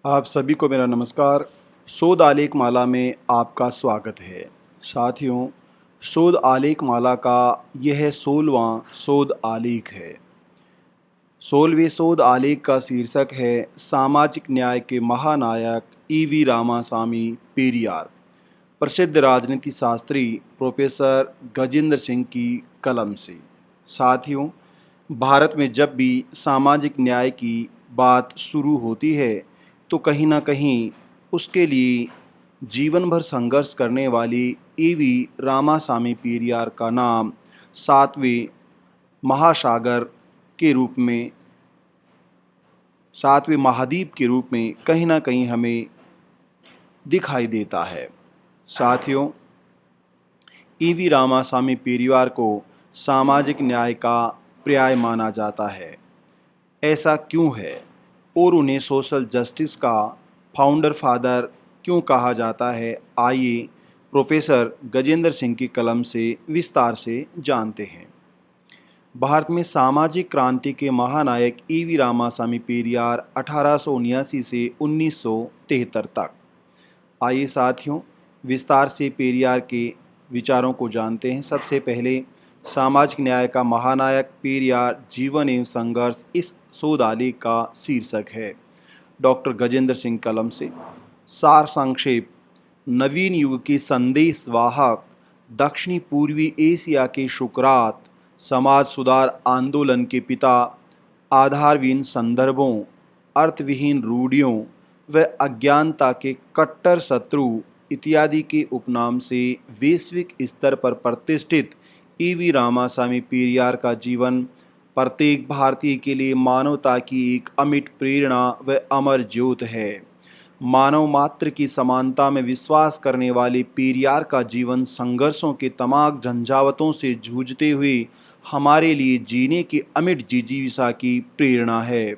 आप सभी को मेरा नमस्कार। शोध आलेख माला में आपका स्वागत है। साथियों, शोध आलेख माला का यह 16वां शोध आलेख है। 16वें शोध आलेख का शीर्षक है सामाजिक न्याय के महानायक ईवी रामासामी पेरियार। प्रसिद्ध राजनीति शास्त्री प्रोफेसर गजेंद्र सिंह की कलम से। साथियों, भारत में जब भी सामाजिक न्याय की बात शुरू होती है तो कहीं ना कहीं उसके लिए जीवन भर संघर्ष करने वाली ईवी रामासामी पेरियार का नाम सातवें महासागर के रूप में सातवें महाद्वीप के रूप में कहीं ना कहीं हमें दिखाई देता है। साथियों, ईवी रामासामी पेरियार को सामाजिक न्याय का पर्याय माना जाता है। ऐसा क्यों है और उन्हें सोशल जस्टिस का फाउंडर फादर क्यों कहा जाता है, आइए प्रोफेसर गजेंद्र सिंह की कलम से विस्तार से जानते हैं। भारत में सामाजिक क्रांति के महानायक ईवी रामासामी पेरियार 1879 से 1973 तक। आइए साथियों, विस्तार से पेरियार के विचारों को जानते हैं। सबसे पहले सामाजिक न्याय का महानायक पेरियार जीवन एवं संघर्ष इस शोध आलेख का शीर्षक है। डॉक्टर गजेंद्र सिंह कलम से सार संक्षेप। नवीन युग के संदेश वाहक, दक्षिणी पूर्वी एशिया के सुकरात, समाज सुधार आंदोलन के पिता, आधारहीन संदर्भों, अर्थविहीन रूढ़ियों व अज्ञानता के कट्टर शत्रु इत्यादि के उपनाम से वैश्विक स्तर पर प्रतिष्ठित ईवी रामासामी पेरियार का जीवन प्रत्येक भारतीय के लिए मानवता की एक अमिट प्रेरणा व अमर ज्योत है। मानव मात्र की समानता में विश्वास करने वाले पेरियार का जीवन संघर्षों के तमाम झंझावतों से जूझते हुए हमारे लिए जीने की अमिट जिजीविषा की प्रेरणा है।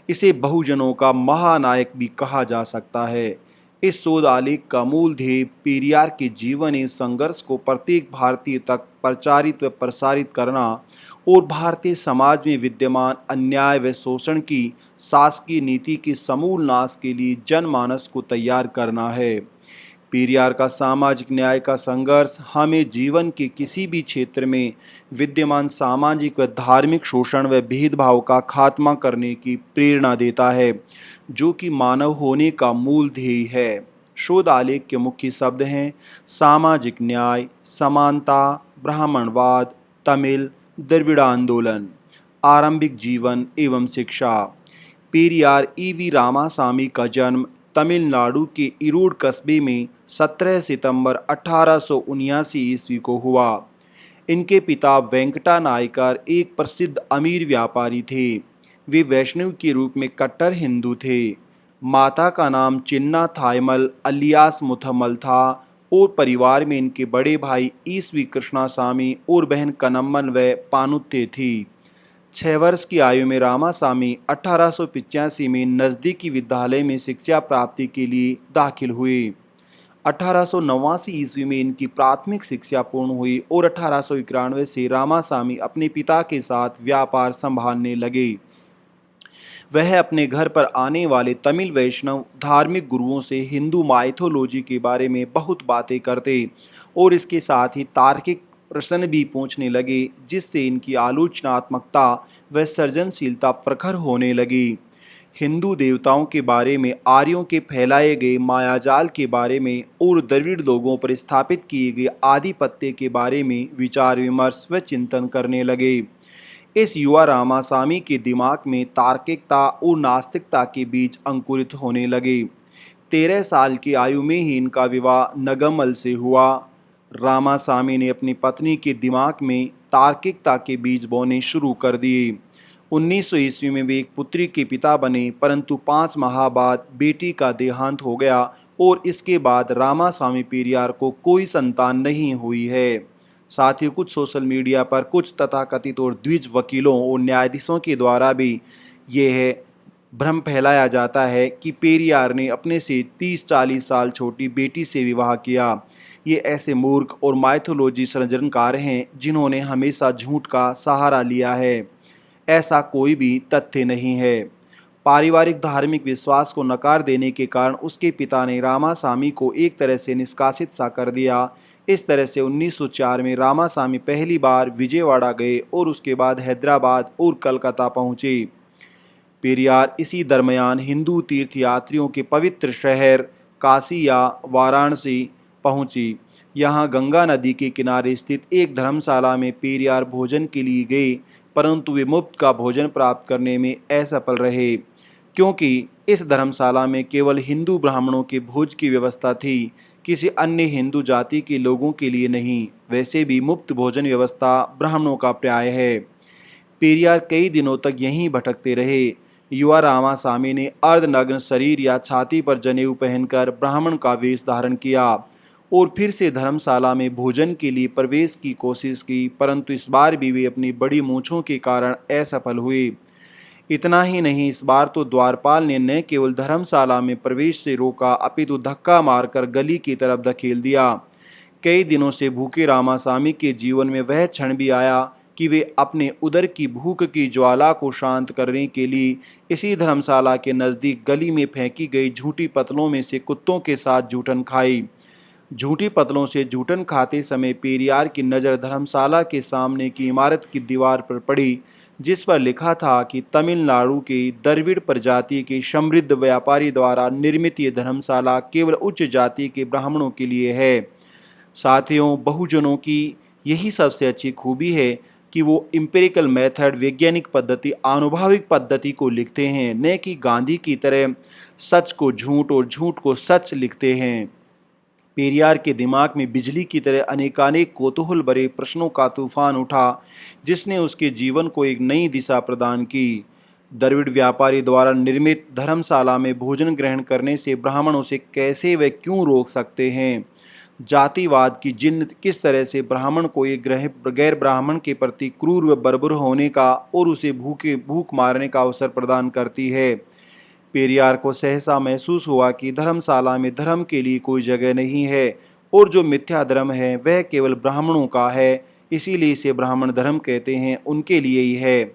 इसे बहुजनों का महानायक भी कहा जा सकता है। इस शोध आलेख का मूल ध्येय पेरियार के जीवन एवं संघर्ष को प्रत्येक भारतीय तक प्रचारित व प्रसारित करना और भारतीय समाज में विद्यमान अन्याय व शोषण की शासकीय नीति के समूल नाश के लिए जनमानस को तैयार करना है। पेरियार का सामाजिक न्याय का संघर्ष हमें जीवन के किसी भी क्षेत्र में विद्यमान सामाजिक व धार्मिक शोषण व भेदभाव का खात्मा करने की प्रेरणा देता है, जो कि मानव होने का मूल ध्येय है। शोध आलेख के मुख्य शब्द हैं सामाजिक न्याय, समानता, ब्राह्मणवाद, तमिल, द्रविड़ आंदोलन, आरंभिक जीवन एवं शिक्षा। पेरियार ईवी रामासामी का जन्म तमिलनाडु के इरोड कस्बे में 17 सितंबर 1879 ईस्वी को हुआ। इनके पिता वेंकटा नायकर एक प्रसिद्ध अमीर व्यापारी थे। वे वैष्णव के रूप में कट्टर हिंदू थे। माता का नाम चिन्ना थायमल अलियास मुथमल था और परिवार में इनके बड़े भाई ईसवी कृष्णासामी और बहन कनम्मन व पानुत्ते थी। 6 वर्ष की आयु में रामासामी 1885 में नज़दीकी विद्यालय में शिक्षा प्राप्ति के लिए दाखिल हुए। 1889 ईस्वी में इनकी प्राथमिक शिक्षा पूर्ण हुई और 1891 से रामासामी अपने पिता के साथ व्यापार संभालने लगे। वह अपने घर पर आने वाले तमिल वैष्णव धार्मिक गुरुओं से हिंदू माइथोलॉजी के बारे में बहुत बातें करते और इसके साथ ही तार्किक प्रश्न भी पूछने लगे, जिससे इनकी आलोचनात्मकता व सृजनशीलता प्रखर होने लगी। हिंदू देवताओं के बारे में, आर्यों के फैलाए गए मायाजाल के बारे में और द्रविड़ लोगों पर स्थापित किए गए आधिपत्य के बारे में विचार विमर्श व चिंतन करने लगे। इस युवा रामासामी के दिमाग में तार्किकता और नास्तिकता के बीज अंकुरित होने लगे। 13 साल की आयु में ही इनका विवाह नगमल से हुआ। रामासामी ने अपनी पत्नी के दिमाग में तार्किकता के बीज बोने शुरू कर दिए। 1900 ईस्वी में वे एक पुत्री के पिता बने, परंतु 5 माह बाद बेटी का देहांत हो गया और इसके बाद रामासामी पेरियार को कोई संतान नहीं हुई है। साथ ही कुछ सोशल मीडिया पर कुछ तथाकथित और द्विज वकीलों और न्यायाधीशों के द्वारा भी यह भ्रम फैलाया जाता है कि पेरियार ने अपने से 30-40 साल छोटी बेटी से विवाह किया। ये ऐसे मूर्ख और माइथोलॉजी सृजनकार हैं जिन्होंने हमेशा झूठ का सहारा लिया है। ऐसा कोई भी तथ्य नहीं है। पारिवारिक धार्मिक विश्वास को नकार देने के कारण उसके पिता ने रामासामी को एक तरह से निष्कासित सा कर दिया। इस तरह से 1904 में रामासामी पहली बार विजयवाड़ा गए और उसके बाद हैदराबाद और कलकत्ता पहुँचे। पेरियार इसी दरमियान हिंदू तीर्थयात्रियों के पवित्र शहर काशी या वाराणसी पहुंची। यहाँ गंगा नदी के किनारे स्थित एक धर्मशाला में पेरियार भोजन के लिए गए, परंतु वे मुफ्त का भोजन प्राप्त करने में असफल रहे, क्योंकि इस धर्मशाला में केवल हिंदू ब्राह्मणों के भोज की व्यवस्था थी, किसी अन्य हिंदू जाति के लोगों के लिए नहीं। वैसे भी मुफ्त भोजन व्यवस्था ब्राह्मणों का पर्याय है। पेरियार कई दिनों तक यहीं भटकते रहे। युवा रामासामी ने अर्धनग्न शरीर या छाती पर जनेऊ पहनकर ब्राह्मण का वेश धारण किया और फिर से धर्मशाला में भोजन के लिए प्रवेश की कोशिश की, परंतु इस बार भी वे अपनी बड़ी मूंछों के कारण असफल हुए। इतना ही नहीं, इस बार तो द्वारपाल ने न केवल धर्मशाला में प्रवेश से रोका, अपितु धक्का मारकर गली की तरफ धकेल दिया। कई दिनों से भूखे रामासामी के जीवन में वह क्षण भी आया कि वे अपने उदर की भूख की ज्वाला को शांत करने के लिए इसी धर्मशाला के नज़दीक गली में फेंकी गई झूठी पतलों में से कुत्तों के साथ जूठन खाई। झूठी पतलों से जूठन खाते समय पेरियार की नज़र धर्मशाला के सामने की इमारत की दीवार पर पड़ी, जिस पर लिखा था कि तमिलनाडु के द्रविड़ प्रजाति के समृद्ध व्यापारी द्वारा निर्मित ये धर्मशाला केवल उच्च जाति के ब्राह्मणों के लिए है। साथियों, बहुजनों की यही सबसे अच्छी खूबी है कि वो इम्पेरिकल मेथड, वैज्ञानिक पद्धति, आनुभाविक पद्धति को लिखते हैं, न कि गांधी की तरह सच को झूठ और झूठ को सच लिखते हैं। पेरियार के दिमाग में बिजली की तरह अनेकानेक कौतूहल भरे प्रश्नों का तूफान उठा, जिसने उसके जीवन को एक नई दिशा प्रदान की। द्रविड़ व्यापारी द्वारा निर्मित धर्मशाला में भोजन ग्रहण करने से ब्राह्मण उसे कैसे व क्यों रोक सकते हैं? जातिवाद की जिन्न किस तरह से ब्राह्मण को एक गैर ब्राह्मण के प्रति क्रूर व बर्बर होने का और उसे भूख मारने का अवसर प्रदान करती है। पेरियार को सहसा महसूस हुआ कि धर्मशाला में धर्म के लिए कोई जगह नहीं है और जो मिथ्या धर्म है वह केवल ब्राह्मणों का है, इसीलिए इसे ब्राह्मण धर्म कहते हैं, उनके लिए ही है।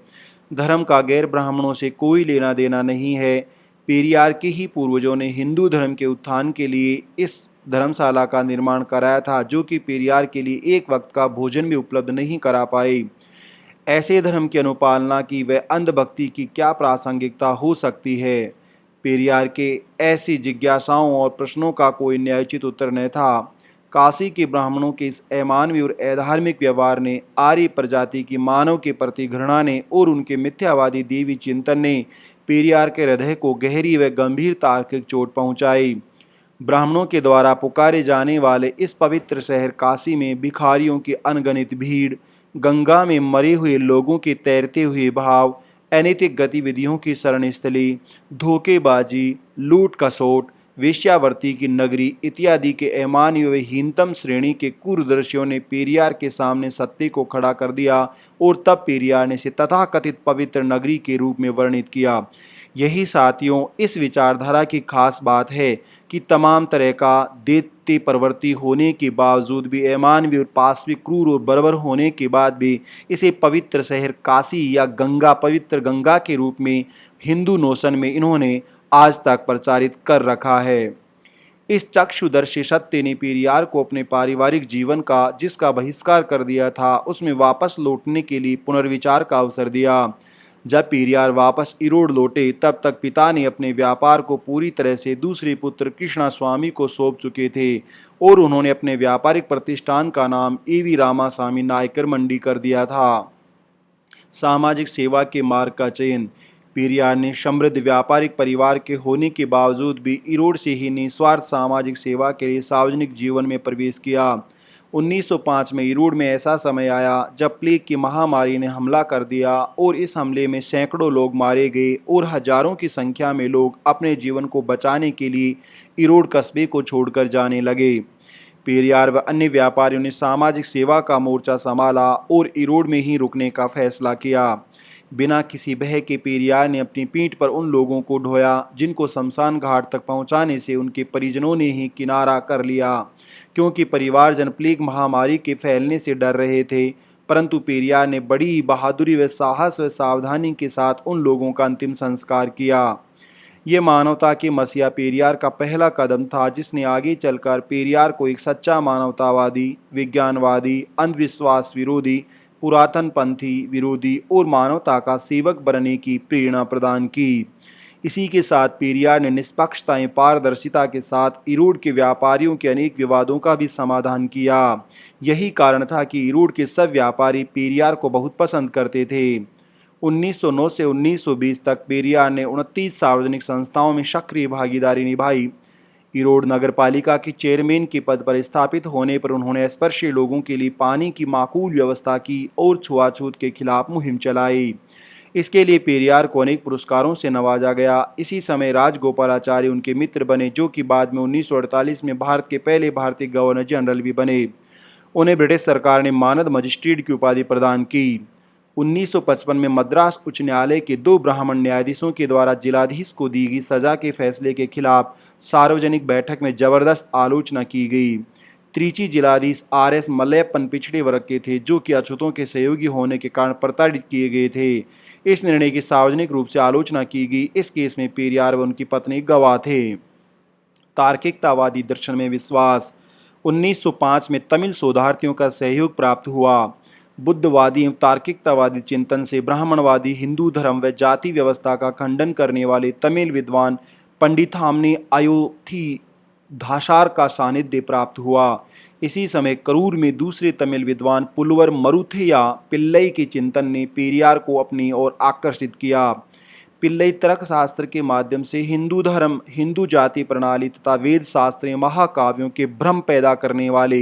धर्म का गैर ब्राह्मणों से कोई लेना देना नहीं है। पेरियार के ही पूर्वजों ने हिंदू धर्म के उत्थान के लिए इस धर्मशाला का निर्माण कराया था, जो कि पेरियार के लिए एक वक्त का भोजन भी उपलब्ध नहीं करा पाई। ऐसे धर्म की अनुपालना की व अंधभक्ति की क्या प्रासंगिकता हो सकती है? पेरियार के ऐसी जिज्ञासाओं और प्रश्नों का कोई न्यायोचित उत्तर न था। काशी के ब्राह्मणों के इस अमानवीय और अधार्मिक व्यवहार ने, आर्य प्रजाति की मानव के प्रति घृणा ने और उनके मिथ्यावादी देवी चिंतन ने पेरियार के हृदय को गहरी व गंभीर तार्किक चोट पहुंचाई। ब्राह्मणों के द्वारा पुकारे जाने वाले इस पवित्र शहर काशी में भिखारियों की अनगणित भीड़, गंगा में मरे हुए लोगों के तैरते हुए भाव, अनैतिक गतिविधियों की शरणस्थली, धोखेबाजी, लूट खसोट, वेश्यावृत्ति की नगरी इत्यादि के अमानवीय व हीनतम श्रेणी के कुदृश्यों ने पेरियार के सामने सत्य को खड़ा कर दिया और तब पेरियार ने इसे तथाकथित पवित्र नगरी के रूप में वर्णित किया। यही साथियों इस विचारधारा की खास बात है कि तमाम तरह का दैत्य प्रवृत्ति होने के बावजूद भी, अमानवीय और पाशविक, क्रूर और बर्बर होने के बाद भी इसे पवित्र शहर काशी या गंगा, पवित्र गंगा के रूप में हिंदू नोशन में इन्होंने आज तक प्रचारित कर रखा है। इस चक्षुदर्शी सत्य ने पेरियार को अपने पारिवारिक जीवन का, जिसका बहिष्कार कर दिया था, उसमें वापस लौटने के लिए पुनर्विचार का अवसर दिया। जब पेरियार वापस इरोड लौटे तब तक पिता ने अपने व्यापार को पूरी तरह से दूसरे पुत्र कृष्णा स्वामी को सौंप चुके थे और उन्होंने अपने व्यापारिक प्रतिष्ठान का नाम ईवी रामासामी नायकर मंडी कर दिया था। सामाजिक सेवा के मार्ग का चयन। पेरियार ने समृद्ध व्यापारिक परिवार के होने के बावजूद भी इरोड से ही निस्वार्थ सामाजिक सेवा के लिए सार्वजनिक जीवन में प्रवेश किया। 1905 में इरोड में ऐसा समय आया जब प्लेग की महामारी ने हमला कर दिया और इस हमले में सैकड़ों लोग मारे गए और हजारों की संख्या में लोग अपने जीवन को बचाने के लिए इरोड कस्बे को छोड़कर जाने लगे। पेरियार व अन्य व्यापारियों ने सामाजिक सेवा का मोर्चा संभाला और इरोड में ही रुकने का फैसला किया। बिना किसी भय के पेरियार ने अपनी पीठ पर उन लोगों को ढोया जिनको शमशान घाट तक पहुंचाने से उनके परिजनों ने ही किनारा कर लिया, क्योंकि परिवारजन प्लेग महामारी के फैलने से डर रहे थे। परंतु पेरियार ने बड़ी बहादुरी व साहस व सावधानी के साथ उन लोगों का अंतिम संस्कार किया। ये मानवता के मसीहा पेरियार का पहला कदम था, जिसने आगे चलकर पेरियार को एक सच्चा मानवतावादी, विज्ञानवादी, अंधविश्वास विरोधी, पुरातनपंथी विरोधी और मानवता का सेवक बनने की प्रेरणा प्रदान की। इसी के साथ पेरियार ने निष्पक्षता एवं पारदर्शिता के साथ इरोड के व्यापारियों के अनेक विवादों का भी समाधान किया। यही कारण था कि इरोड के सब व्यापारी पेरियार को बहुत पसंद करते थे। 1909 से 1920 तक पेरियार ने 29 सार्वजनिक संस्थाओं में सक्रिय भागीदारी निभाई। इरोड नगरपालिका के चेयरमैन के पद पर स्थापित होने पर उन्होंने स्पर्शीय लोगों के लिए पानी की माकूल व्यवस्था की और छुआछूत के खिलाफ मुहिम चलाई। इसके लिए पेरियार को अनेक पुरस्कारों से नवाजा गया। इसी समय राजगोपालाचारी उनके मित्र बने, जो कि बाद में 1948 में भारत के पहले भारतीय गवर्नर जनरल भी बने। उन्हें ब्रिटिश सरकार ने मानद मजिस्ट्रेट की उपाधि प्रदान की। 1955 में मद्रास उच्च न्यायालय के 2 ब्राह्मण न्यायाधीशों के द्वारा जिलाधीश को दी गई सजा के फैसले के खिलाफ सार्वजनिक बैठक में जबरदस्त आलोचना की गई। त्रिची जिलाधीश RS मलयप्पन पिछड़े वर्ग के थे, जो कि अछूतों के सहयोगी होने के कारण प्रताड़ित किए गए थे। इस निर्णय की सार्वजनिक रूप से आलोचना की गई। इस केस में पेरियार व उनकी पत्नी गवाह थे। तार्किकतावादी दर्शन में विश्वास। 1905 में तमिल शोधार्थियों का सहयोग प्राप्त हुआ। बुद्धवादी एवं तार्किकतावादी चिंतन से ब्राह्मणवादी, हिंदू धर्म व जाति व्यवस्था का खंडन करने वाले तमिल विद्वान पंडितामनी अयोथी धासार का सानिध्य प्राप्त हुआ। इसी समय करूर में दूसरे तमिल विद्वान पुलवर मरुथैया पिल्लई के चिंतन ने पेरियार को अपनी ओर आकर्षित किया। पिल्लई तर्कशास्त्र के माध्यम से हिंदू धर्म, हिंदू जाति प्रणाली तथा वेद शास्त्रीय महाकाव्यों के भ्रम पैदा करने वाले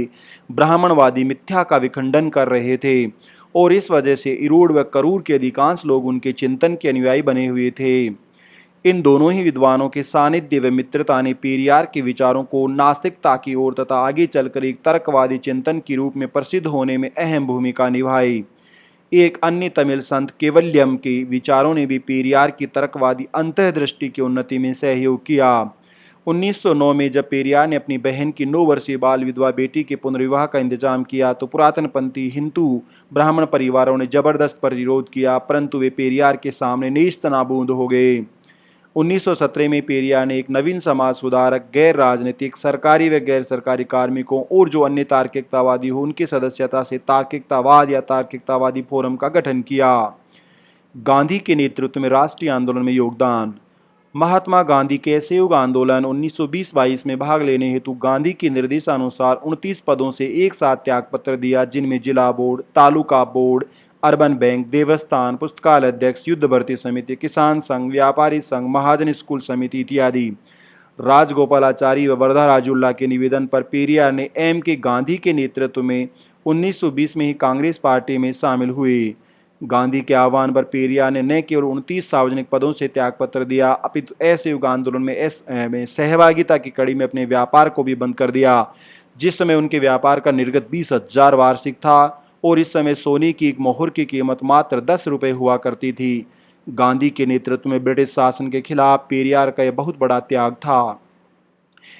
ब्राह्मणवादी मिथ्या का विखंडन कर रहे थे और इस वजह से इरोड व करूर के अधिकांश लोग उनके चिंतन के अनुयायी बने हुए थे। इन दोनों ही विद्वानों के सानिध्य व मित्रता ने पेरियार के विचारों को नास्तिकता की ओर तथा आगे चलकर एक तर्कवादी चिंतन के रूप में प्रसिद्ध होने में अहम भूमिका निभाई। एक अन्य तमिल संत केवल्यम के विचारों ने भी पेरियार की तर्कवादी अंतर्दृष्टि की उन्नति में सहयोग किया। 1909 में जब पेरियार ने अपनी बहन की 9 वर्षीय बाल विधवा बेटी के पुनर्विवाह का इंतजाम किया तो पुरातनपंथी हिंदू ब्राह्मण परिवारों ने जबरदस्त प्रतिरोध किया, परंतु वे पेरियार के सामने नेस्त नाबूद हो गए। 1917 में पेरियार ने एक नवीन समाज सुधारक, गैर राजनीतिक, सरकारी व गैर सरकारी कार्मिकों और जो अन्य तार्किकतावादी हो उनकी सदस्यता से तार्किकतावाद या तार्किकतावादी फोरम का गठन किया। गांधी के नेतृत्व में राष्ट्रीय आंदोलन में योगदान। महात्मा गांधी के असहयोग आंदोलन 1920-22 में भाग लेने हेतु गांधी के निर्देशानुसार 29 पदों से एक साथ त्यागपत्र दिया, जिनमें जिला board, taluka board, urban bank, देवस्थान, पुस्तकालय अध्यक्ष, युद्ध भर्ती समिति, किसान संघ, व्यापारी संघ, महाजन स्कूल समिति इत्यादि। राजगोपालाचारी व वर्धा राजुल्ला के निवेदन पर पेरियार ने M.K. गांधी के नेतृत्व में 1920 में ही कांग्रेस पार्टी में शामिल हुए। गांधी के आह्वान पर पेरियार ने न केवल 29 सार्वजनिक पदों से त्यागपत्र दिया, अपितु असहयोग आंदोलन में सहभागिता की कड़ी में अपने व्यापार को भी बंद कर दिया। जिस समय उनके व्यापार का निर्गत 20,000 वार्षिक था और इस समय सोने की एक मोहर की कीमत मात्र 10 रुपये हुआ करती थी। गांधी के नेतृत्व में ब्रिटिश शासन के खिलाफ पेरियार का यह बहुत बड़ा त्याग था।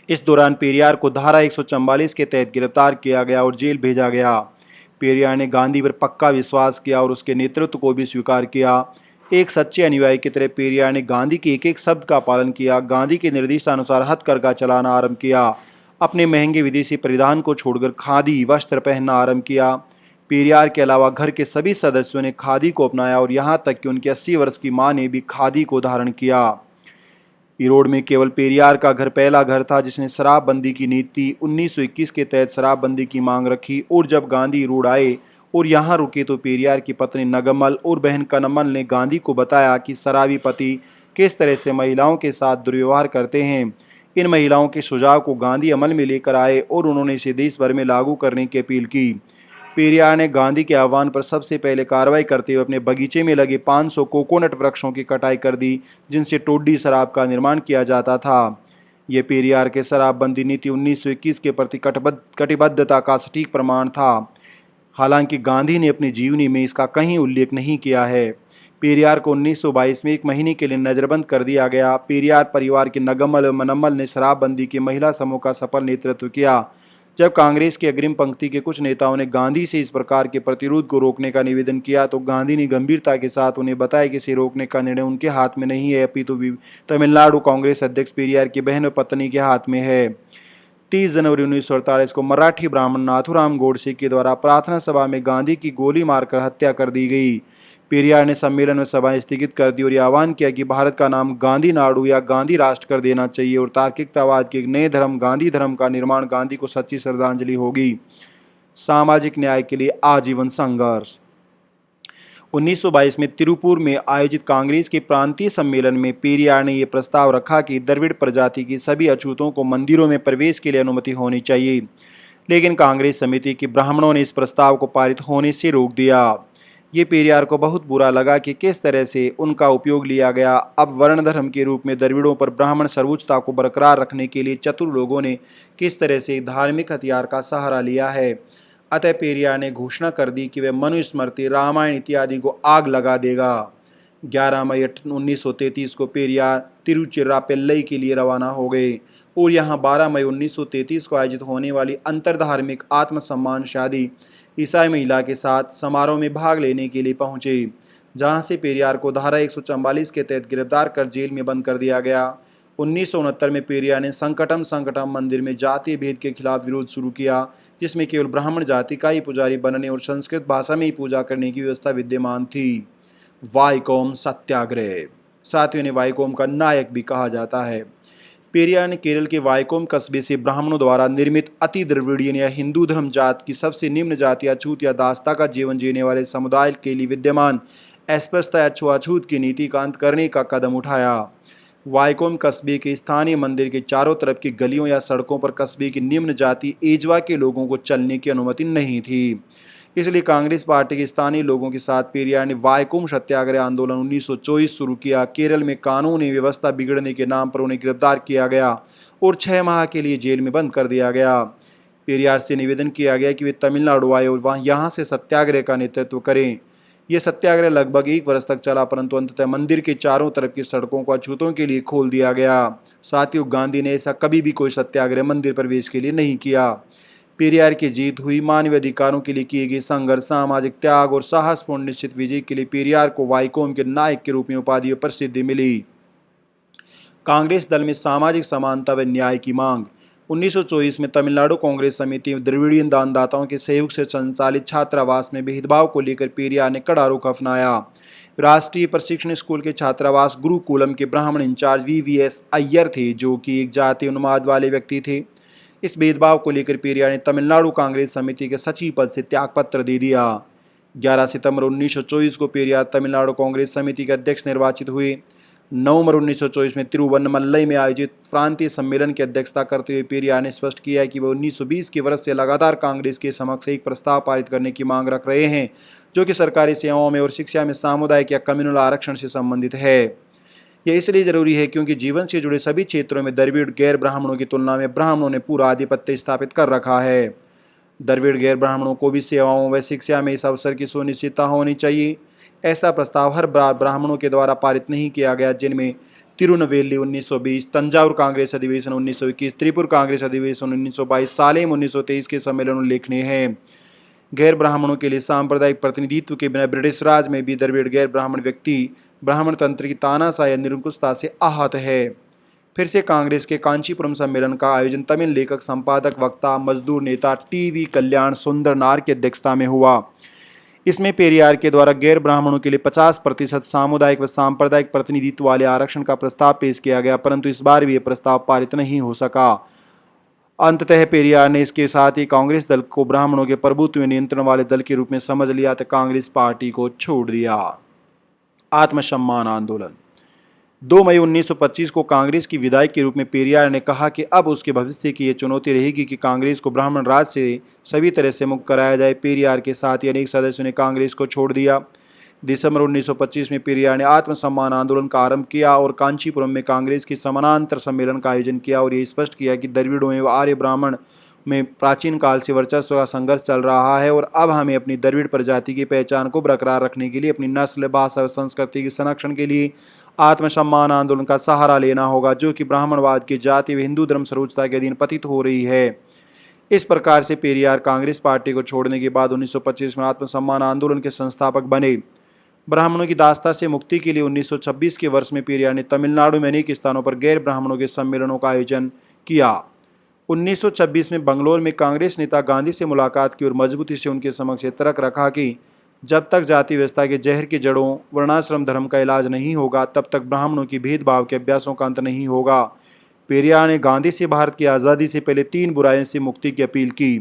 इस दौरान पेरियार को धारा 144 के तहत गिरफ्तार किया गया और जेल भेजा गया। पेरियार ने गांधी पर पक्का विश्वास किया और उसके नेतृत्व को भी स्वीकार किया। एक सच्चे अनुयायी की तरह पेरियार ने गांधी के एक एक शब्द का पालन किया। गांधी के निर्देशानुसार हथकरघा चलाना आरंभ किया। अपने महंगे विदेशी परिधान को छोड़कर खादी वस्त्र पहनना आरंभ किया। पेरियार के अलावा घर के सभी सदस्यों ने खादी को अपनाया और यहाँ तक कि उनकी 80 वर्ष की मां ने भी खादी को धारण किया। इरोड में केवल पेरियार का घर पहला घर था जिसने शराबबंदी की नीति 1921 के तहत शराबबंदी की मांग रखी और जब गांधी इरोड आए और यहाँ रुके तो पेरियार की पत्नी नगमल और बहन कनमल ने गांधी को बताया कि शराबी पति किस तरह से महिलाओं के साथ दुर्व्यवहार करते हैं। इन महिलाओं के सुझाव को गांधी अमल में लेकर आए और उन्होंने इसे देश भर में लागू करने की अपील की। पेरियार ने गांधी के आह्वान पर सबसे पहले कार्रवाई करते हुए अपने बगीचे में लगे 500 कोकोनट वृक्षों की कटाई कर दी, जिनसे टोडी शराब का निर्माण किया जाता था। ये पेरियार के शराबबंदी नीति 1921 के प्रति कटिबद्धता का सटीक प्रमाण था। हालांकि गांधी ने अपनी जीवनी में इसका कहीं उल्लेख नहीं किया है। पेरियार को 1922 में 1 महीने के लिए नजरबंद कर दिया गया। पेरियार परिवार की नगमल व मनम्मल ने शराबबंदी के महिला समूह का सफल नेतृत्व किया। जब कांग्रेस की अग्रिम पंक्ति के कुछ नेताओं ने गांधी से इस प्रकार के प्रतिरोध को रोकने का निवेदन किया तो गांधी ने गंभीरता के साथ उन्हें बताया कि इसे रोकने का निर्णय उनके हाथ में नहीं है, अपितु तमिलनाडु कांग्रेस अध्यक्ष पेरियार की बहन और पत्नी के हाथ में है। 30 जनवरी 1948 को मराठी ब्राह्मण नाथूराम गोडसे के द्वारा प्रार्थना सभा में गांधी की गोली मारकर हत्या कर दी गई। पेरियार ने सम्मेलन में सभाएं स्थगित कर दी और यह आह्वान किया कि भारत का नाम गांधी नाडु या गांधी राष्ट्र कर देना चाहिए और तार्किकतावाद के एक नए धर्म गांधी धर्म का निर्माण गांधी को सच्ची श्रद्धांजलि होगी। सामाजिक न्याय के लिए आजीवन संघर्ष। 1922 में तिरुपुर में आयोजित कांग्रेस के प्रांतीय सम्मेलन में पेरियार ने यह प्रस्ताव रखा कि द्रविड़ प्रजाति की सभी अछूतों को मंदिरों में प्रवेश के लिए अनुमति होनी चाहिए, लेकिन कांग्रेस समिति के ब्राह्मणों ने इस प्रस्ताव को पारित होने से रोक दिया। ये पेरियार को बहुत बुरा लगा कि किस तरह से उनका उपयोग लिया गया। अब वर्ण धर्म के रूप में द्रविड़ों पर ब्राह्मण सर्वोच्चता को बरकरार रखने के लिए चतुर लोगों ने किस तरह से धार्मिक हथियार का सहारा लिया है। अतः पेरियार ने घोषणा कर दी कि वह मनुस्मृति, रामायण इत्यादि को आग लगा देगा। 11 मई 1933 को पेरियार तिरुचिरापल्ली के लिए रवाना हो गए और यहाँ 12 मई 1933 को आयोजित होने वाली अंतरधार्मिक आत्मसम्मान शादी ईसाई महिला के साथ समारोह में भाग लेने के लिए पहुंचे, जहां से पेरियार को धारा 144 के तहत गिरफ्तार कर जेल में बंद कर दिया गया। 1969 में पेरियार ने संकटम संकटम मंदिर में जातीय भेद के खिलाफ विरोध शुरू किया, जिसमें केवल ब्राह्मण जाति का ही पुजारी बनने और संस्कृत भाषा में ही पूजा करने की व्यवस्था विद्यमान थी। वाईकोम सत्याग्रह। साथियों ने वाईकोम का नायक भी कहा जाता है। पेरियार ने केरल के वाईकोम कस्बे से ब्राह्मणों द्वारा निर्मित अति द्रविड़ियन या हिंदू धर्म जात की सबसे निम्न जाति अछूत या दास्ता का जीवन जीने वाले समुदाय के लिए विद्यमान अस्पृश्यता या छुआछूत की नीति का अंत करने का कदम उठाया। वाईकोम कस्बे के स्थानीय मंदिर के चारों तरफ की गलियों या सड़कों पर कस्बे की निम्न जाति एजवा के लोगों को चलने की अनुमति नहीं थी। इसलिए कांग्रेस पार्टी के स्थानीय लोगों के साथ पेरियार ने वाईकोम सत्याग्रह आंदोलन 1924 शुरू किया। केरल में कानूनी व्यवस्था बिगड़ने के नाम पर उन्हें गिरफ्तार किया गया और 6 माह के लिए जेल में बंद कर दिया गया। पेरियार से निवेदन किया गया कि वे तमिलनाडु आए और यहाँ से सत्याग्रह का नेतृत्व करें। यह सत्याग्रह लगभग 1 वर्ष तक चला, परंतु अंततः मंदिर के चारों तरफ की सड़कों को अछूतों के लिए खोल दिया गया। साथियों, गांधी ने ऐसा कभी भी कोई सत्याग्रह मंदिर प्रवेश के लिए नहीं किया। पेरियार की जीत हुई। मानवीय अधिकारों के लिए किए गए संघर्ष, सामाजिक त्याग और साहसपूर्ण निश्चित विजय के लिए पेरियार को वाईकोम के नायक के रूप में उपाधि और प्रसिद्धि मिली। कांग्रेस दल में सामाजिक समानता व न्याय की मांग। 1924 में तमिलनाडु कांग्रेस समिति द्रविड़ियन दानदाताओं के सहयोग से संचालित छात्रावास में भेदभाव को लेकर पेरियार ने कड़ा रुख अपनाया। राष्ट्रीय प्रशिक्षण स्कूल के छात्रावास गुरुकुलम के ब्राह्मण इंचार्ज VVS अय्यर थे, जो कि एक जातीय उन्माद वाले व्यक्ति थे। इस भेदभाव को लेकर पेरियार ने तमिलनाडु कांग्रेस समिति के सचिव पद से त्यागपत्र दे दिया। 11 सितंबर 1924 को पेरियार तमिलनाडु कांग्रेस समिति के अध्यक्ष निर्वाचित हुए। नवंबर 1924 में तिरुवन्नमलई में आयोजित प्रांतीय सम्मेलन की अध्यक्षता करते हुए पेरियार ने स्पष्ट किया कि वह 1920 के वर्ष से लगातार कांग्रेस के समक्ष एक प्रस्ताव पारित करने की मांग रख रहे हैं, जो कि सरकारी सेवाओं में और शिक्षा में सामुदायिक या कम्युनल आरक्षण से संबंधित है। यह इसलिए जरूरी है क्योंकि जीवन से जुड़े सभी क्षेत्रों में द्रविड़ गैर ब्राह्मणों की तुलना में ब्राह्मणों ने पूरा आधिपत्य स्थापित कर रखा है। द्रविड़ गैर ब्राह्मणों को भी सेवाओं व शिक्षा में इस अवसर की सुनिश्चितता होनी चाहिए। ऐसा प्रस्ताव हर बार ब्राह्मणों के द्वारा पारित नहीं किया गया, जिनमें तिरुनवेली 1920, तंजावुर कांग्रेस अधिवेशन 1921, त्रिपुर कांग्रेस अधिवेशन 1922, सालेम 1923 के सम्मेलन उल्लेखनीय हैं। गैर ब्राह्मणों के लिए सांप्रदायिक प्रतिनिधित्व के बिना ब्रिटिश राज में भी द्रविड़ गैर ब्राह्मण व्यक्ति ब्राह्मण तंत्र की तानाशाही या निरंकुशता से आहत है। फिर से कांग्रेस के कांचीपुरम सम्मेलन का आयोजन तमिल लेखक, संपादक, वक्ता, मजदूर नेता TV कल्याण सुंदर नार की अध्यक्षता में हुआ। इसमें पेरियार के द्वारा गैर ब्राह्मणों के लिए 50% सामुदायिक व सांप्रदायिक प्रतिनिधित्व वाले आरक्षण का प्रस्ताव पेश किया गया, परंतु इस बार भी यह प्रस्ताव पारित नहीं हो सका। अंततः पेरियार ने इसके साथ ही कांग्रेस दल को ब्राह्मणों के प्रभुत्व में नियंत्रण वाले दल के रूप में समझ लिया तो कांग्रेस पार्टी को छोड़ दिया। आत्मसम्मान आंदोलन। 2 मई 1925 को कांग्रेस की विधायक के रूप में पेरियार ने कहा कि अब उसके भविष्य की यह चुनौती रहेगी कि कांग्रेस को ब्राह्मण राज से सभी तरह से मुक्त कराया जाए। पेरियार के साथ ही अनेक सदस्यों ने कांग्रेस को छोड़ दिया। दिसंबर 1925 में पेरियार ने आत्मसम्मान आंदोलन का आरंभ किया और कांचीपुरम में कांग्रेस के समानांतर सम्मेलन का आयोजन किया और ये स्पष्ट किया कि द्रविड़ों एवं आर्य ब्राह्मण में प्राचीन काल से वर्चस्व का संघर्ष चल रहा है और अब हमें अपनी द्रविड़ प्रजाति की पहचान को बरकरार रखने के लिए अपनी नस्ल, भाषा और संस्कृति के संरक्षण के लिए आत्मसम्मान आंदोलन का सहारा लेना होगा, जो कि ब्राह्मणवाद की जाति व हिंदू धर्म सर्वोच्चता के अधीन पतित हो रही है। इस प्रकार से पेरियार कांग्रेस पार्टी को छोड़ने के बाद 1925 में आत्मसम्मान आंदोलन के संस्थापक बने। ब्राह्मणों की दास्ता से मुक्ति के लिए 1926 के वर्ष में पेरियार ने तमिलनाडु में अनेक स्थानों पर गैर ब्राह्मणों के सम्मेलनों का आयोजन किया। 1926 में बंगलौर में कांग्रेस नेता गांधी से मुलाकात की और मजबूती से उनके समक्ष ये तर्क रखा कि जब तक जाति व्यवस्था के जहर की जड़ों वर्णाश्रम धर्म का इलाज नहीं होगा, तब तक ब्राह्मणों की भेदभाव के अभ्यासों का अंत नहीं होगा। पेरियार ने गांधी से भारत की आज़ादी से पहले 3 बुराइयों से मुक्ति की अपील की।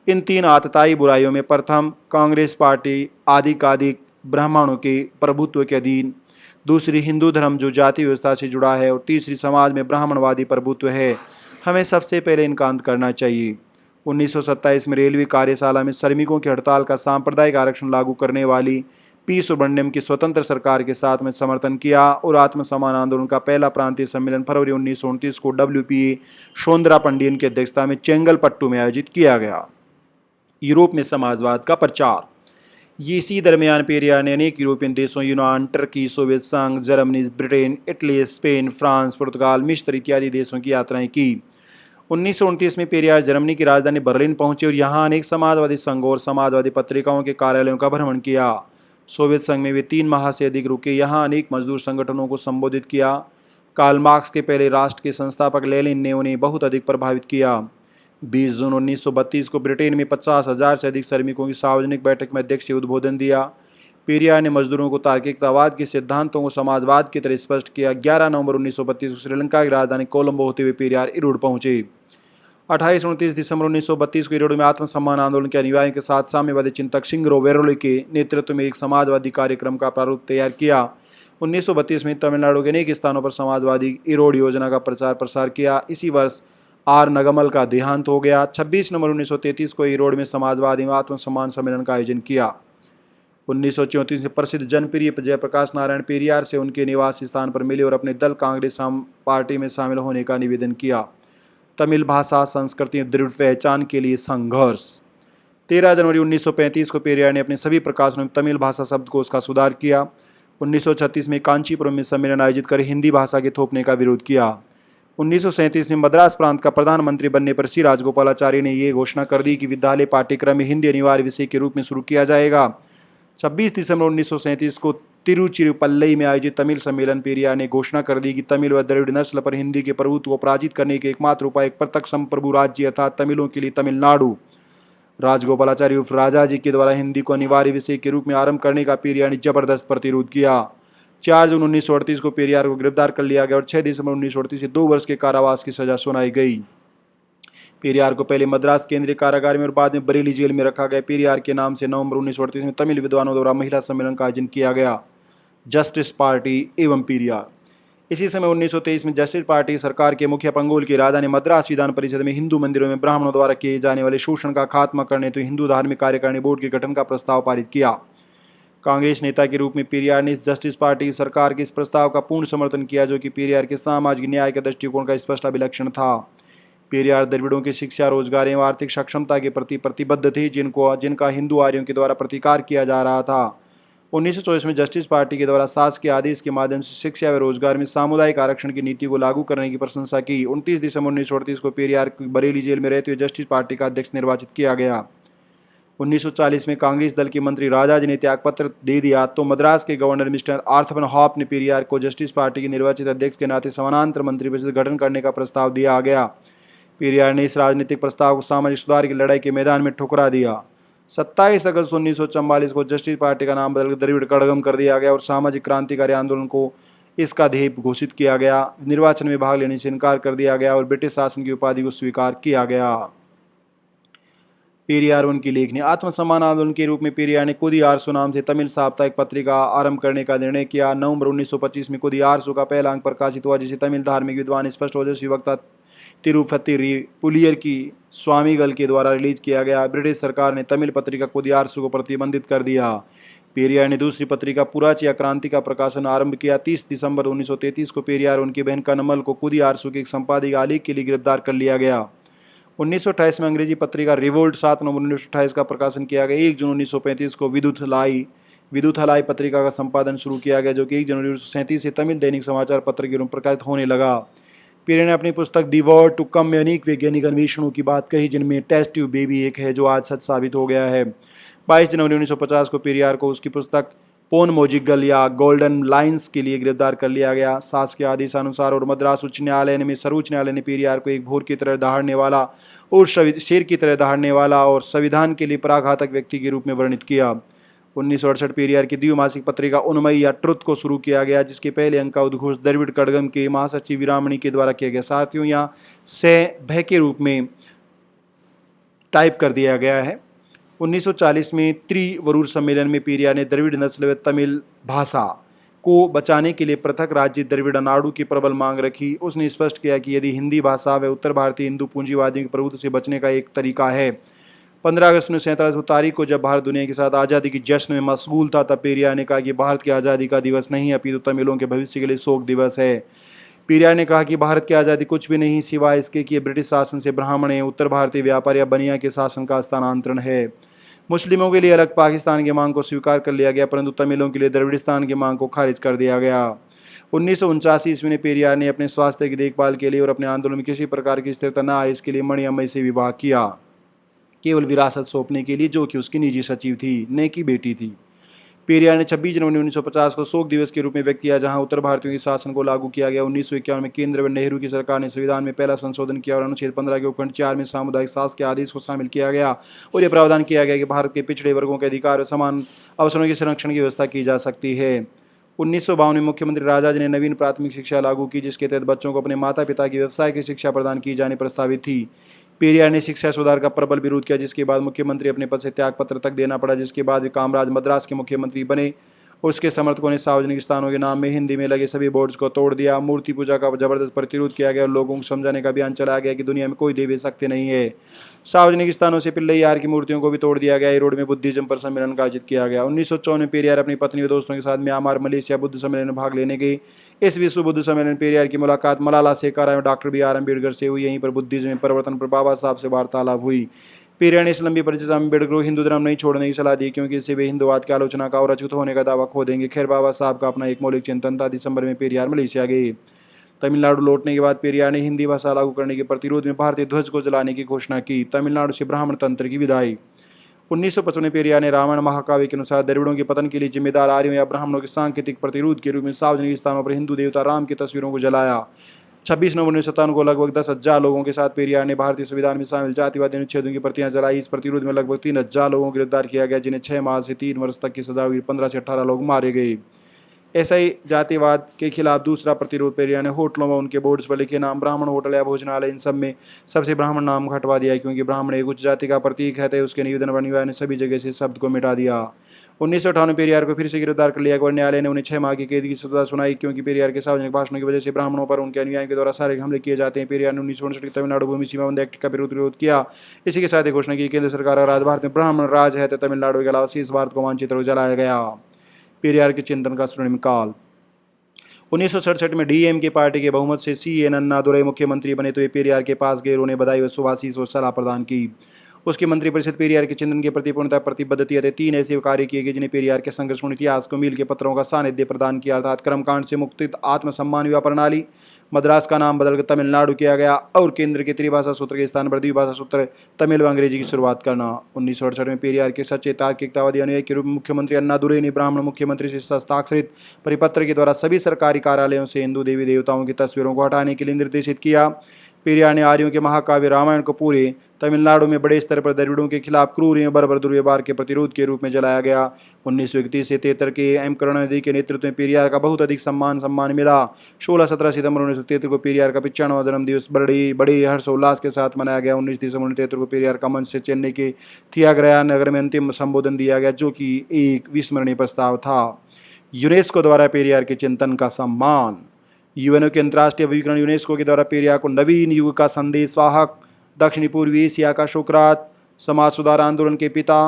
इन 3 आतताई बुराइयों में प्रथम, कांग्रेस पार्टी आधिकाधिक ब्राह्मणों के प्रभुत्व के अधीन, दूसरी हिंदू धर्म जो जाति व्यवस्था से जुड़ा है, और तीसरी समाज में ब्राह्मणवादी प्रभुत्व है। हमें सबसे पहले इनका अंत करना चाहिए। 1927 में रेलवे कार्यशाला में श्रमिकों की हड़ताल का सांप्रदायिक आरक्षण लागू करने वाली पी सुब्रमण्यम की स्वतंत्र सरकार के साथ में समर्थन किया और आत्मसम्मान आंदोलन का पहला प्रांतीय सम्मेलन फरवरी 1929 को WPA शोंद्रा पंडियन की अध्यक्षता में चेंगलपट्टू में आयोजित किया गया। यूरोप में समाजवाद का प्रचार। इसी दरमियान पेरियार ने अनेक यूरोपियन देशों यूनान, टर्की, सोवियत संघ, Germany, Britain, Italy, Spain, France, पुर्तगाल, मिस्र इत्यादि देशों की यात्राएं की। 1929 में पेरियार जर्मनी की राजधानी बर्लिन पहुंचे और यहाँ अनेक समाजवादी संघों और समाजवादी पत्रिकाओं के कार्यालयों का भ्रमण किया। सोवियत संघ में वे 3 माह से अधिक रुके। यहाँ अनेक मजदूर संगठनों को संबोधित किया। कार्ल मार्क्स के पहले राष्ट्र के संस्थापक लेनिन ने उन्हें बहुत अधिक प्रभावित किया। 20 जून 1932 को ब्रिटेन में 50,000 से अधिक श्रमिकों की सार्वजनिक बैठक में अध्यक्ष उद्बोधन दिया। पेरियार ने मजदूरों को तार्किकतावाद के सिद्धांतों को समाजवाद की तरह स्पष्ट किया। 11 नवंबर 1932 को श्रीलंका की राजधानी कोलंबो होते हुए पेरियार इरोड पहुंचे। 28-29 दिसंबर 1932 को इरोड में आत्मसम्मान आंदोलन के अनुयायियों के साथ साम्यवादी चिंतक सिंगरो वेरोले के नेतृत्व में एक समाजवादी कार्यक्रम का प्रारूप तैयार किया। 1932 में तमिलनाडु के अनेक स्थानों पर समाजवादी इरोड योजना का प्रचार प्रसार किया। इसी वर्ष आर नगमल का देहांत हो गया। 26 नवंबर 1933 को इरोड में समाजवादी आत्मसम्मान सम्मेलन का आयोजन किया। 1934 में प्रसिद्ध जनप्रिय जयप्रकाश नारायण पेरियार से उनके निवास स्थान पर मिले और अपने दल कांग्रेस पार्टी में शामिल होने का निवेदन किया। तमिल भाषा संस्कृति दृढ़ पहचान के लिए संघर्ष। 13 जनवरी 1935 को पेरियार ने अपने सभी प्रकाशनों में तमिल भाषा शब्दकोश का सुधार किया। 1936 में कांचीपुरम में सम्मेलन आयोजित कर हिंदी भाषा के थोपने का विरोध किया। 1937 में मद्रास प्रांत का प्रधानमंत्री बनने पर श्री राजगोपालाचारी ने ये घोषणा कर दी कि विद्यालय पाठ्यक्रम में हिंदी अनिवार्य विषय के रूप में शुरू किया जाएगा। 26 दिसंबर 1937 को तिरुचिरापल्ली में आयोजित तमिल सम्मेलन पेरियार ने घोषणा कर दी कि तमिल व द्रविड़ नस्ल पर हिंदी के प्रभुत्व को पराजित करने के एकमात्र उपाय एक प्रत्यक्ष संप्रभु राज्य अर्थात तमिलों के लिए तमिलनाडु। राजगोपालाचारी उर्फ राजा जी के द्वारा हिंदी को अनिवार्य विषय के रूप में आरंभ करने का पेरियार ने जबरदस्त प्रतिरोध किया। 4 जून 1938 को पेरियार को गिरफ्तार कर लिया गया और 6 दिसंबर 1938 से 2 वर्ष के कारावास की सजा सुनाई गई। पेरियार को पहले मद्रास केंद्रीय कारागार में और बाद में बरेली जेल में रखा गया। पेरियार के नाम से नवंबर 1938 में तमिल विद्वानों द्वारा महिला सम्मेलन का आयोजन किया गया। जस्टिस पार्टी एवं पेरियार। इसी समय 1923 में जस्टिस पार्टी सरकार के मुखिया पंगोल की राजा ने मद्रास विधान परिषद में हिंदू मंदिरों में ब्राह्मणों द्वारा किए जाने वाले शोषण का खात्मा करने तो हिंदू धार्मिक कार्यकारिणी बोर्ड के गठन का प्रस्ताव पारित किया। कांग्रेस नेता के रूप में पेरियार ने इस जस्टिस पार्टी की सरकार के इस प्रस्ताव का पूर्ण समर्थन किया, जो कि पेरियार के सामाजिक न्याय के दृष्टिकोण का स्पष्ट अभिलक्षण था। पेरियार द्रविड़ों की शिक्षा, रोजगार एवं आर्थिक सक्षमता के प्रति प्रतिबद्ध थे, जिनका हिंदू आर्यों के द्वारा प्रतिकार किया जा रहा था। 1924 में जस्टिस पार्टी के द्वारा शासकीय के आदेश के माध्यम से शिक्षा व रोजगार में सामुदायिक आरक्षण की नीति को लागू करने की प्रशंसा की। 29 दिसंबर 1938 को पेरियार को बरेली जेल में रहते हुए जस्टिस पार्टी का अध्यक्ष निर्वाचित किया गया। 1940 में कांग्रेस दल के मंत्री राजाजी ने त्यागपत्र दे दिया तो मद्रास के गवर्नर मिस्टर आर्थर हॉप ने पेरियार को जस्टिस पार्टी के निर्वाचित अध्यक्ष के नाते समानांतर मंत्रिपरिषद गठन करने का प्रस्ताव दिया गया। पेरियार ने इस राजनीतिक प्रस्ताव को सामाजिक सुधार की लड़ाई के मैदान में ठुकरा दिया। 27 अगस्त 1944 को जस्टिस पार्टी का नाम बदलकर द्रविड़ कड़गम कर दिया गया और सामाजिक क्रांतिकारी आंदोलन को इसका ध्येय घोषित किया गया। निर्वाचन में भाग लेने से इनकार कर दिया गया और ब्रिटिश शासन की उपाधि को स्वीकार किया गया। पेरियार उनकी लेखनी। आत्मसम्मान आंदोलन के रूप में पेरियार ने कुदी आरसू नाम से तमिल साप्ताहिक पत्रिका आरंभ करने का निर्णय किया। नवंबर 1925 में कुदी आरसू का पहला अंक प्रकाशित हुआ, जिसे तमिल धार्मिक विद्वान स्पष्ट ओजस्वी वक्ता तिरुपति पुलियर की स्वामीगल के द्वारा रिलीज किया गया। ब्रिटिश सरकार ने तमिल पत्रिका कुदी आरसू को प्रतिबंधित कर दिया। पेरियार ने दूसरी पत्रिका पुराचिया क्रांति का प्रकाशन आरंभ किया। 30 दिसंबर 1933 को पेरियार और उनकी बहन कनमल को कुदी आरसू के एक संपादकीय आलेख के लिए गिरफ्तार कर लिया गया। 1928 में अंग्रेजी पत्रिका रिवोल्ट 7 नवंबर 1928 का प्रकाशन किया गया। 1 जून 1935 को विदुथलाई पत्रिका का संपादन शुरू किया गया, जो कि 1 जनवरी 1937 से तमिल दैनिक समाचार पत्र के रूप में प्रकाशित होने लगा। पेरियार ने अपनी पुस्तक दी वर्ड टू कम में अनेक वैज्ञानिक अन्वेषणों की बात कही, जिनमें टेस्ट ट्यूब बेबी एक है जो आज सच साबित हो गया है। 22 जनवरी 1950 को पेरियार को उसकी पुस्तक पोन मोजिगल या गोल्डन लाइन्स के लिए गिरफ्तार कर लिया गया। शासकीय आदेशानुसार और मद्रास उच्च न्यायालय में सर्वोच्च न्यायालय ने पेरियार को एक भोर की तरह दहाड़ने वाला और शेर की तरह दहाड़ने वाला और संविधान के लिए प्राघातक व्यक्ति के रूप में वर्णित किया। 1968 पेरियार की द्विमासिक पत्रिका उन्मई या ट्रुथ को शुरू किया गया, जिसके पहले अंक का उद्घोष द्रविड़ कड़गम के महासचिव वीरामणी के द्वारा किया गया। साथियों, यहाँ से भय के रूप में टाइप कर दिया गया है। 1940 में त्रिवरूर सम्मेलन में पेरियार ने द्रविड़ नस्ल व तमिल भाषा को बचाने के लिए पृथक राज्य द्रविड़नाडु की प्रबल मांग रखी। उसने स्पष्ट किया कि यदि हिंदी भाषा व उत्तर भारतीय हिंदू पूंजीवादियों के प्रभुत्व से बचने का एक तरीका है। 15 अगस्त 1947 तारीख को जब भारत दुनिया के साथ आज़ादी की जश्न में मशगूल था, तब पेरियार ने कहा कि भारत की आज़ादी का दिवस नहीं अपितु तमिलों के भविष्य के लिए शोक दिवस है। पेरियार ने कहा कि भारत की आज़ादी कुछ भी नहीं सिवाय इसके कि ब्रिटिश शासन से ब्राह्मण या उत्तर भारतीय व्यापार या बनिया के शासन का स्थानांतरण है। मुस्लिमों के लिए अलग पाकिस्तान की मांग को स्वीकार कर लिया गया, परंतु तमिलों के लिए द्रविड़िस्तान की मांग को खारिज कर दिया गया। 1949 ईस्वी में पेरियार ने अपने स्वास्थ्य की देखभाल के लिए और अपने आंदोलन में किसी प्रकार की स्थिरता न आए इसके लिए मणिअम्मई से विवाह किया, केवल विरासत सौंपने के लिए, जो कि उसकी निजी सचिव थी, ने की बेटी थी। पेरियार ने 26 जनवरी 1950 को शोक दिवस के रूप में व्यक्त किया, जहां उत्तर भारतीयों के शासन को लागू किया गया। 1951 में केंद्र व नेहरू की सरकार ने संविधान में पहला संशोधन किया और अनुच्छेद 15 के उपखंड 4 में सामुदायिक शासन के आदेश को शामिल किया गया और यह प्रावधान किया गया कि भारत के पिछड़े वर्गों के अधिकार व समान अवसरों के संरक्षण की व्यवस्था की जा सकती है। 1952 में मुख्यमंत्री राजाजी ने नवीन प्राथमिक शिक्षा लागू की, जिसके तहत बच्चों को अपने माता पिता की व्यवसाय की शिक्षा प्रदान की जानी प्रस्तावित थी। पेरियार ने शिक्षा सुधार का प्रबल विरोध किया, जिसके बाद मुख्यमंत्री अपने पद से त्यागपत्र तक देना पड़ा, जिसके बाद वे कामराज मद्रास के मुख्यमंत्री बने। उसके समर्थकों ने सार्वजनिक स्थानों के नाम में हिंदी में लगे सभी बोर्ड्स को तोड़ दिया। मूर्ति पूजा का जबरदस्त प्रतिरोध किया गया और लोगों को समझाने का अभियान चलाया गया कि दुनिया में कोई देवी शक्ति नहीं है। सार्वजनिक स्थानों से पिल्लैयार की मूर्तियों को भी तोड़ दिया गया। रोड में बुद्धिज्म पर सम्मेलन का आयोजित किया गया। 1954 में पेरियार अपनी पत्नी और दोस्तों के साथ म्यांमार मलेशिया बुद्ध सम्मेलन में भाग लेने गए। इस विश्व बुद्ध सम्मेलन पेरियार की मुलाकात मलाला शेखर और डॉक्टर BR अम्बेडकर से हुई। यहीं पर बुद्धिज्म में परिवर्तन पर बाबा साहब से वार्तालाप हुई। पेरियार ने इस लंबी परिचय अम्बेडकर को हिंदू धर्म नहीं छोड़ने की सलाह दी, क्योंकि इससे वे हिंदुवाद की आलोचना का और अच्युत होने का दावा खो देंगे। खैर, बाबा साहब का अपना एक मौलिक चिंतन था। दिसंबर में पेरियार मलेशिया गए। तमिलनाडु लौटने के बाद पेरियार ने हिंदी भाषा लागू करने के प्रतिरोध में भारतीय ध्वज को जलाने की घोषणा की। तमिलनाडु से ब्राह्मण तंत्र की विदाई। 1955 में पेरियार ने रामायण महाकाव्य के अनुसार द्रविड़ों के पतन के लिए जिम्मेदार आर्यों या ब्राह्मणों के सांकेतिक प्रतिरोध के रूप में सार्वजनिक स्थानों पर हिंदू देवता राम की तस्वीरों को जलाया। 26 नवंबर 1957 को लगभग 10,000 लोगों के साथ पेरियार ने भारतीय संविधान में शामिल जातिवादी अनुच्छेदों की प्रतियां जलाई। इस प्रतिरोध में लगभग 3,000 लोगों को गिरफ्तार किया गया, जिन्हें 6 माह से 3 वर्ष तक की सजा हुई। 15 से 18 लोग मारे गए। ऐसा ही जातिवाद के खिलाफ दूसरा प्रतिरोध पेरियार ने होटलों में उनके बोर्ड्स पर लिखे नाम ब्राह्मण होटल या भोजनालय, इन सब में सबसे ब्राह्मण नाम हटवा दिया, क्योंकि ब्राह्मण एक उच्च जाति का प्रतीक है। तो उसके निवेदन पर न्यायालय ने सभी जगह से शब्द को मिटा दिया। 1958 पेरियार को फिर से गिरफ्तार कर लिया गया और न्यायालय ने उन्हें 6 माह की कैद की सजा सुनाई, क्योंकि पेरियार के सार्वजनिक भाषणों की वजह से ब्राह्मणों पर उनके अनुयायियों के द्वारा शारीरिक हमले किए जाते हैं। पेरियार ने 1959 की तमिलनाडु भूमि सीमाबंद एक्ट का विरोध किया। इसी के साथ ही घोषणा की केंद्र सरकार अगर आज भारत में ब्राह्मण राज है तो तमिलनाडु के अलावा शेष भारत को मानचित्र को जलाया गया। पेरियार के चिंतन का स्वर्णिम काल। 1967 में DMK पार्टी के बहुमत से CN अन्नादुरई मुख्यमंत्री बने, तो वे पेरियार के पास गए। उन्हें बधाई व शुभाशीष और सलाह प्रदान की। उसकी मंत्रिपरिषद पेरियार के चिंतन के प्रति पूर्णतः प्रतिबद्ध थी। 3 ऐसे कार्य किए गए जिन्हें पेरियार के संघर्षपूर्ण इतिहास को मील के पत्रों का सानिध्य प्रदान किया, अर्थात कर्मकांड से मुक्ति, आत्मसम्मान विवाह प्रणाली, मद्रास का नाम बदलकर तमिलनाडु किया गया और केंद्र के त्रिभाषा सूत्र के स्थान पर द्विभाषा सूत्र तमिल व अंग्रेजी की शुरुआत करना। 1968 में पेरियार के सच्चे तार्किकतावादी अनुयायी के रूप में मुख्यमंत्री अन्नादुरई ने ब्राह्मण मुख्यमंत्री से हस्ताक्षरित परिपत्र के द्वारा सभी सरकारी कार्यालयों से हिंदू देवी देवताओं की तस्वीरों को हटाने के लिए निर्देशित किया। पेरियार ने आर्यों के महाकाव्य रामायण को पूरे तमिलनाडु में बड़े स्तर पर द्रविड़ों के खिलाफ क्रूर एवं बर्बर दुर्व्यवहार के प्रतिरोध के रूप में जलाया गया। 1931 से 1973 के M करुणानिधि के नेतृत्व में पेरियार का बहुत अधिक सम्मान मिला। 16-17 सितंबर 1973 को पेरियार का 95वां जन्मदिवस बड़े हर्षोल्लास के साथ मनाया गया। 19 दिसंबर 1973 को पेरियार का मंच से चेन्नई के थियागराया नगर में अंतिम संबोधन दिया गया, जो कि एक विस्मरणीय प्रस्ताव था। यूनेस्को द्वारा पेरियार के चिंतन का सम्मान। UNO के अंतर्राष्ट्रीय अभिकरण यूनेस्को के द्वारा पेरियार को नवीन युग का संदेशवाहक, दक्षिणी पूर्वी एशिया का सुकरात, समाज सुधार आंदोलन के पिता,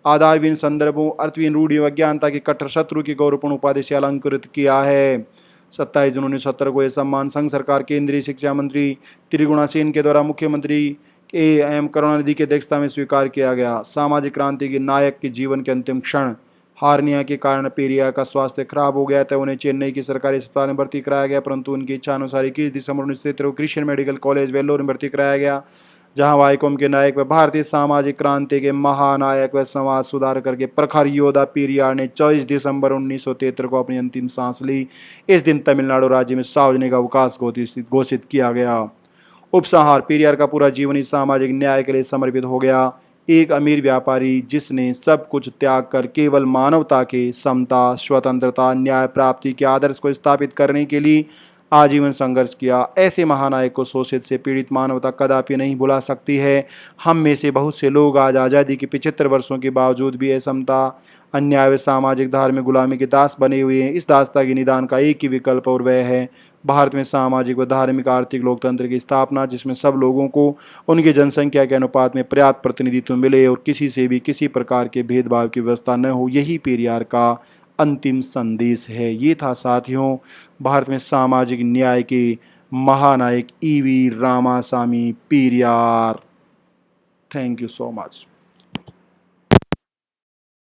आधारहीन संदर्भों, अर्थहीन रूढ़ियों, अज्ञानता के कट्टर शत्रु की गौरवपूर्ण उपाधि से अलंकृत किया है। 27 जून 1970 को यह सम्मान संघ सरकार केंद्रीय शिक्षा मंत्री त्रिगुणा सेन के द्वारा मुख्यमंत्री M करुणानिधि की अध्यक्षता में स्वीकार किया गया। सामाजिक क्रांति के नायक के जीवन के अंतिम क्षण। हार्निया के कारण पेरियार का स्वास्थ्य खराब हो गया था। उन्हें चेन्नई की सरकारी अस्पताल में भर्ती कराया गया, परंतु उनकी इच्छानुसार 21 दिसंबर 1973 को क्रिश्चियन मेडिकल कॉलेज वेल्लोर में भर्ती कराया गया, जहां वाइकोम के नायक व भारतीय सामाजिक क्रांति के महानायक व समाज सुधारकर के प्रखर योद्धा पेरियार ने 24 दिसंबर 1973 को अपनी अंतिम सांस ली। इस दिन तमिलनाडु राज्य में सार्वजनिक अवकाश घोषित किया गया। उपसंहार: पेरियार का पूरा जीवन ही सामाजिक न्याय के लिए समर्पित हो गया। एक अमीर व्यापारी जिसने सब कुछ त्याग कर केवल मानवता के समता, स्वतंत्रता, न्याय प्राप्ति के आदर्श को स्थापित करने के लिए आजीवन संघर्ष किया। ऐसे महानायक को शोषित से पीड़ित मानवता कदापि नहीं भुला सकती है। हम में से बहुत से लोग आज आज़ादी के 75 वर्षों के बावजूद भी असमता, अन्याय व सामाजिक धार्मिक गुलामी के दास बने हुए हैं। इस दासता के निदान का एक ही विकल्प और वह है भारत में सामाजिक व धार्मिक आर्थिक लोकतंत्र की स्थापना, जिसमें सब लोगों को उनकी जनसंख्या के अनुपात में पर्याप्त प्रतिनिधित्व मिले और किसी से भी किसी प्रकार के भेदभाव की व्यवस्था न हो। यही पेरियार का अंतिम संदेश है। ये था साथियों भारत में सामाजिक न्याय के महानायक EV Ramasamy Periyar. Thank you so much.